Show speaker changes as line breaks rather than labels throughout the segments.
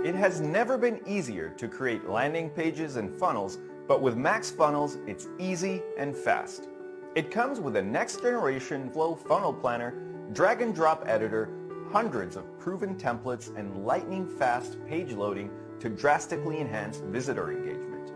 It has never been easier to create landing pages and funnels, but with MaxFunnels, it's easy and fast. It comes with a next-generation flow funnel planner, drag and drop editor, hundreds of proven templates, and lightning-fast page loading to drastically enhance visitor engagement.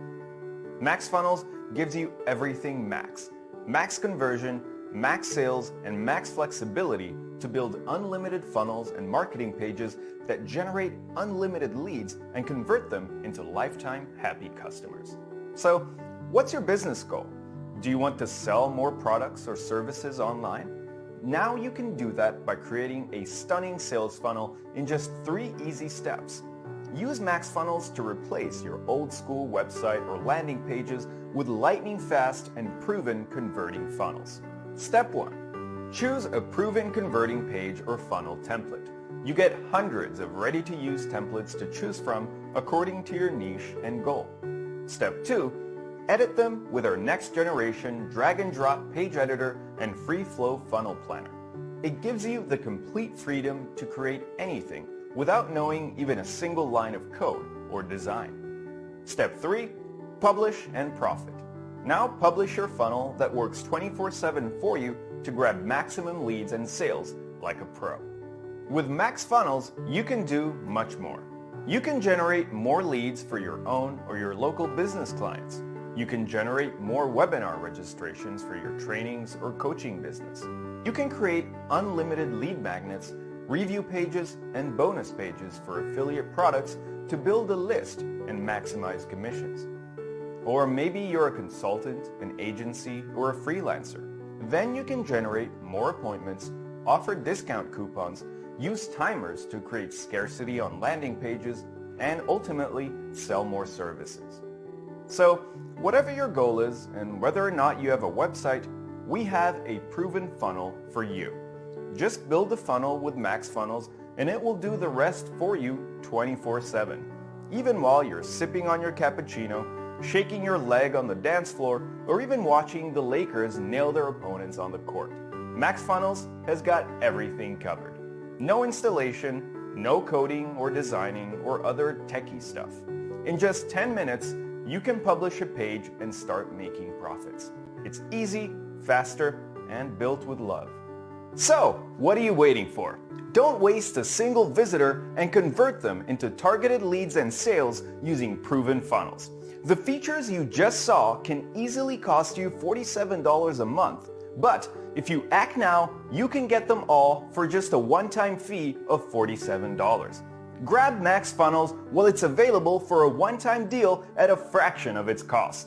MaxFunnels gives you everything Max. Max conversion, max sales, and max flexibility to build unlimited funnels and marketing pages that generate unlimited leads and convert them into lifetime happy customers. So, what's your business goal? Do you want to sell more products or services online? Now you can do that by creating a stunning sales funnel in just 3 easy steps. Use MaxFunnels to replace your old school website or landing pages with lightning fast and proven converting funnels. Step 1. Choose a proven converting page or funnel template. You get hundreds of ready-to-use templates to choose from according to your niche and goal. Step 2. Edit them with our next-generation drag-and-drop page editor and free flow funnel planner. It gives you the complete freedom to create anything without knowing even a single line of code or design. Step 3. Publish and profit. Now publish your funnel that works 24/7 for you to grab maximum leads and sales like a pro. With MaxFunnels, you can do much more. You can generate more leads for your own or your local business clients. You can generate more webinar registrations for your trainings or coaching business. You can create unlimited lead magnets, review pages, and bonus pages for affiliate products to build a list and maximize commissions. Or maybe you're a consultant, an agency, or a freelancer. Then you can generate more appointments, offer discount coupons, use timers to create scarcity on landing pages, and ultimately sell more services. So, whatever your goal is and whether or not you have a website, we have a proven funnel for you. Just build a funnel with MaxFunnels and it will do the rest for you 24/7, even while you're sipping on your cappuccino, shaking your leg on the dance floor, or even watching the Lakers nail their opponents on the court. MaxFunnels has got everything covered. No installation, no coding or designing or other techie stuff. In just 10 minutes, you can publish a page and start making profits. It's easy, faster, and built with love. So, what are you waiting for? Don't waste a single visitor and convert them into targeted leads and sales using proven funnels. The features you just saw can easily cost you $47 a month, but if you act now, you can get them all for just a one-time fee of $47. Grab MaxFunnels while it's available for a one-time deal at a fraction of its cost.